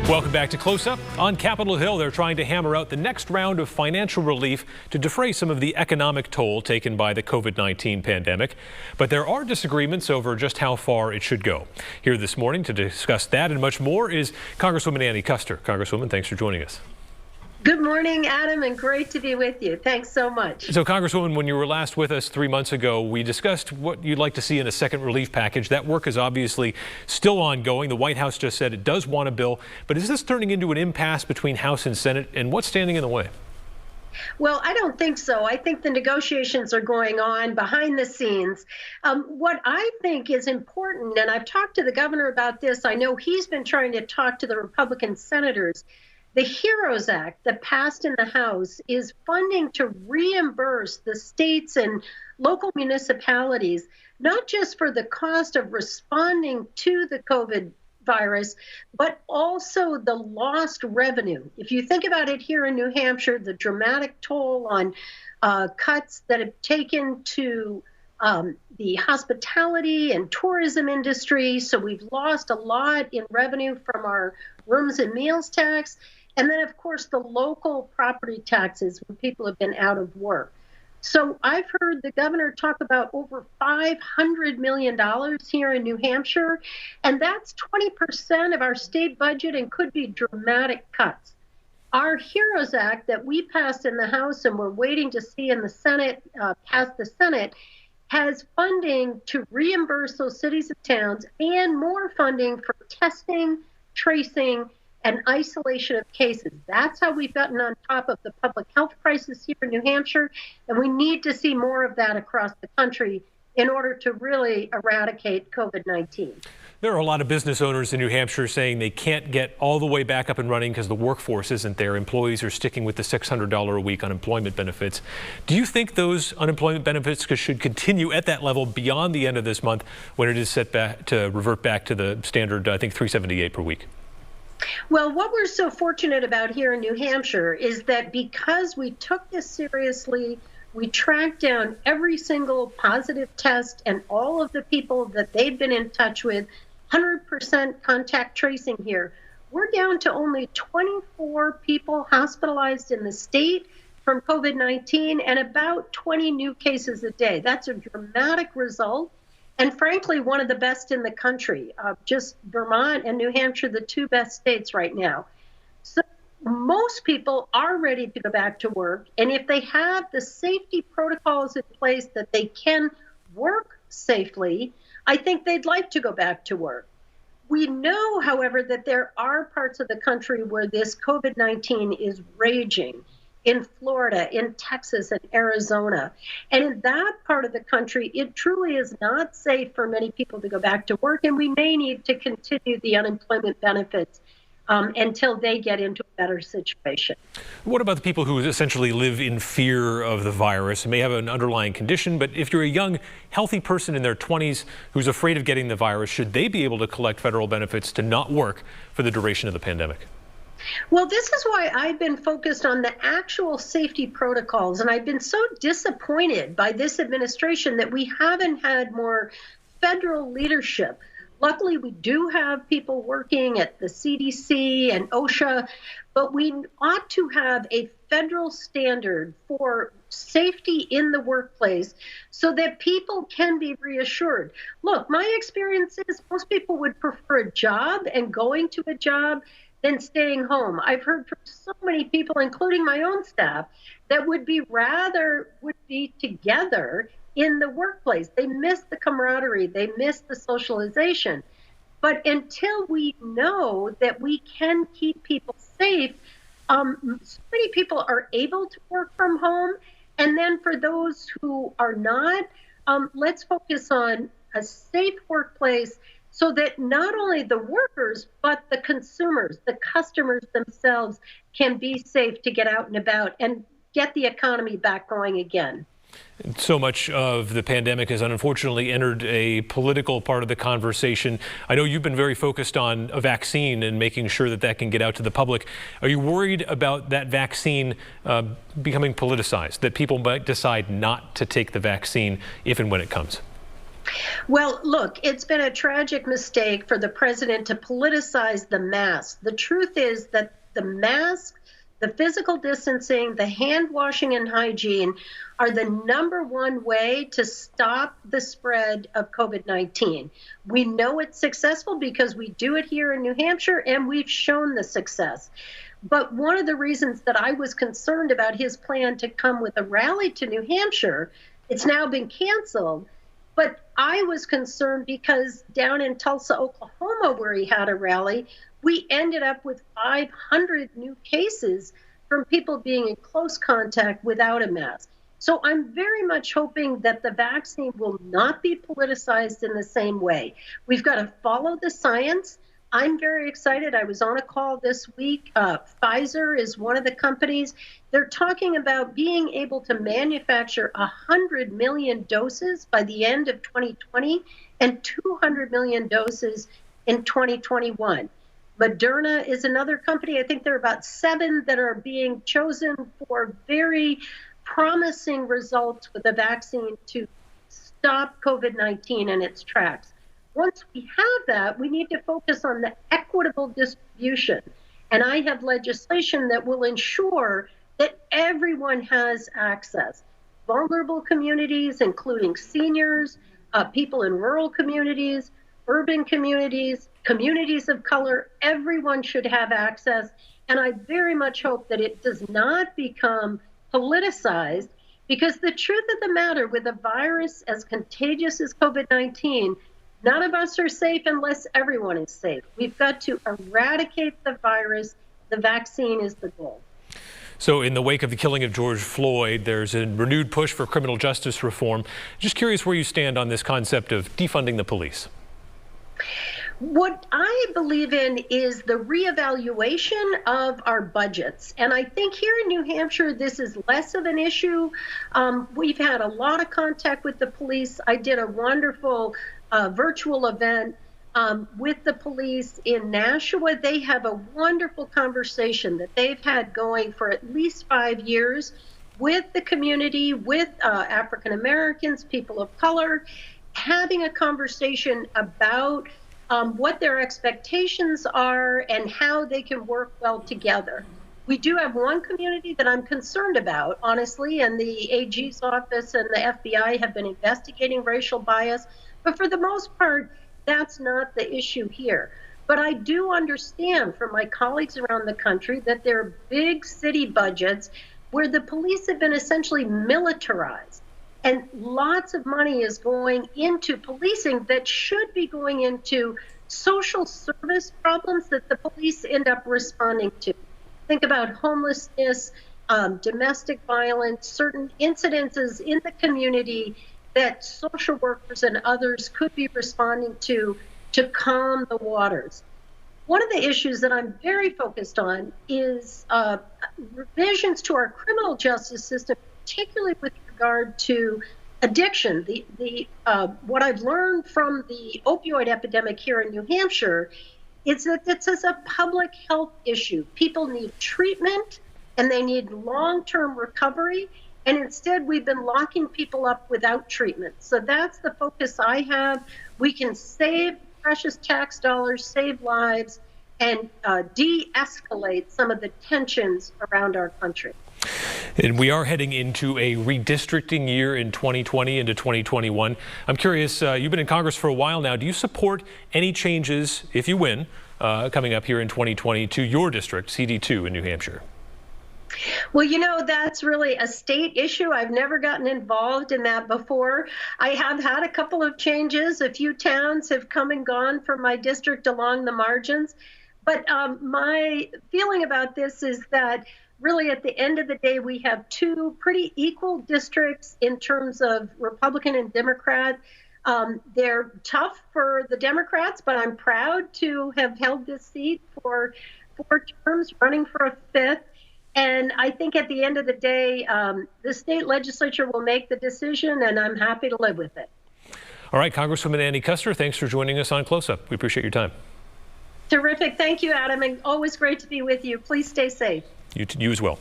Welcome back to Close Up. On Capitol Hill, they're trying to hammer out the next round of financial relief to defray some of the economic toll taken by the COVID-19 pandemic. But there are disagreements over just how far it should go. Here this morning to discuss that and much more is Congresswoman Annie Kuster. Congresswoman, thanks for joining us. Good morning, Adam, and great to be with you. Thanks so much. So, Congresswoman, when you were last with us 3 months ago, we discussed what you'd like to see in a second relief package. That work is obviously still ongoing. The White House just said it does want a bill. But is this turning into an impasse between House and Senate? And what's standing in the way? Well, I don't think so. I think the negotiations are going on behind the scenes. What I think is important, and I've talked to the governor about this, I know he's been trying to talk to the Republican senators. The HEROES Act that passed in the House is funding to reimburse the states and local municipalities, not just for the cost of responding to the COVID virus, but also the lost revenue. If you think about it here in New Hampshire, the dramatic toll on cuts that have taken to the hospitality and tourism industry. So we've lost a lot in revenue from our rooms and meals tax. And then, of course, the local property taxes when people have been out of work. So I've heard the governor talk about over $500 million here in New Hampshire, and that's 20% of our state budget and could be dramatic cuts. Our HEROES Act that we passed in the House and we're waiting to see in the Senate, pass the Senate, has funding to reimburse those cities and towns and more funding for testing, tracing, and isolation of cases. That's how we've gotten on top of the public health crisis here in New Hampshire, and we need to see more of that across the country in order to really eradicate COVID-19. There are a lot of business owners in New Hampshire saying they can't get all the way back up and running because the workforce isn't there. Employees are sticking with the $600 a week unemployment benefits. Do you think those unemployment benefits should continue at that level beyond the end of this month when it is set back to revert back to the standard, I think, $378 per week? Well, what we're so fortunate about here in New Hampshire is that because we took this seriously, we tracked down every single positive test and all of the people that they've been in touch with, 100% contact tracing here. We're down to only 24 people hospitalized in the state from COVID-19 and about 20 new cases a day. That's a dramatic result. And frankly, one of the best in the country. Just Vermont and New Hampshire, the two best states right now. So most people are ready to go back to work. And if they have the safety protocols in place that they can work safely, I think they'd like to go back to work. We know, however, that there are parts of the country where this COVID-19 is raging. In Florida, in Texas, and Arizona. And in that part of the country, it truly is not safe for many people to go back to work, and we may need to continue the unemployment benefits until they get into a better situation. What about the people who essentially live in fear of the virus and may have an underlying condition, but if you're a young, healthy person in their 20s who's afraid of getting the virus, should they be able to collect federal benefits to not work for the duration of the pandemic? Well, this is why I've been focused on the actual safety protocols, and I've been so disappointed by this administration that we haven't had more federal leadership. Luckily, we do have people working at the CDC and OSHA, but we ought to have a federal standard for safety in the workplace so that people can be reassured. Look, my experience is most people would prefer a job and going to a job than staying home. I've heard from so many people, including my own staff, that would be together in the workplace. They miss the camaraderie, they miss the socialization. But until we know that we can keep people safe, so many people are able to work from home. And then for those who are not, let's focus on a safe workplace so that not only the workers, but the consumers, the customers themselves can be safe to get out and about and get the economy back going again. So much of the pandemic has unfortunately entered a political part of the conversation. I know you've been very focused on a vaccine and making sure that that can get out to the public. Are you worried about that vaccine becoming politicized, that people might decide not to take the vaccine if and when it comes? Well, look, it's been a tragic mistake for the president to politicize the mask. The truth is that the mask, the physical distancing, the hand washing and hygiene are the #1 way to stop the spread of COVID-19. We know it's successful because we do it here in New Hampshire and we've shown the success. But one of the reasons that I was concerned about his plan to come with a rally to New Hampshire, it's now been canceled. But I was concerned because down in Tulsa, Oklahoma, where he had a rally, we ended up with 500 new cases from people being in close contact without a mask. So I'm very much hoping that the vaccine will not be politicized in the same way. We've got to follow the science. I'm very excited. I was on a call this week. Pfizer is one of the companies. They're talking about being able to manufacture 100 million doses by the end of 2020 and 200 million doses in 2021. Moderna is another company. I think there are about 7 that are being chosen for very promising results with a vaccine to stop COVID-19 in its tracks. Once we have that, we need to focus on the equitable distribution. And I have legislation that will ensure that everyone has access. Vulnerable communities, including seniors, people in rural communities, urban communities, communities of color, everyone should have access. And I very much hope that it does not become politicized, because the truth of the matter, with a virus as contagious as COVID-19, none of us are safe unless everyone is safe. We've got to eradicate the virus. The vaccine is the goal. So in the wake of the killing of George Floyd, there's a renewed push for criminal justice reform. Just curious where you stand on this concept of defunding the police. What I believe in is the reevaluation of our budgets. And I think here in New Hampshire, this is less of an issue. We've had a lot of contact with the police. I did a wonderful virtual event with the police in Nashua. They have a wonderful conversation that they've had going for at least 5 years with the community, with African Americans, people of color, having a conversation about what their expectations are and how they can work well together. We do have one community that I'm concerned about, honestly, and the AG's office and the FBI have been investigating racial bias. But for the most part, that's not the issue here. But I do understand from my colleagues around the country that there are big city budgets where the police have been essentially militarized. And lots of money is going into policing that should be going into social service problems that the police end up responding to. Think about homelessness, domestic violence, certain incidences in the community that social workers and others could be responding to calm the waters. One of the issues that I'm very focused on is revisions to our criminal justice system, particularly with regard to addiction. What I've learned from the opioid epidemic here in New Hampshire is that this is a public health issue. People need treatment and they need long-term recovery. And instead, we've been locking people up without treatment. So that's the focus I have. We can save precious tax dollars, save lives, and de-escalate some of the tensions around our country. And we are heading into a redistricting year in 2020 into 2021. I'm curious, you've been in Congress for a while now. Do you support any changes, if you win, coming up here in 2020 to your district, CD2 in New Hampshire? Well, you know, that's really a state issue. I've never gotten involved in that before. I have had a couple of changes. A few towns have come and gone from my district along the margins. But my feeling about this is that really at the end of the day, we have 2 pretty equal districts in terms of Republican and Democrat. They're tough for the Democrats, but I'm proud to have held this seat for 4 terms, running for a 5th. And I think at the end of the day, the state legislature will make the decision, and I'm happy to live with it. All right, Congresswoman Annie Kuster, thanks for joining us on Close Up. We appreciate your time. Terrific. Thank you, Adam, and always great to be with you. Please stay safe. You as well.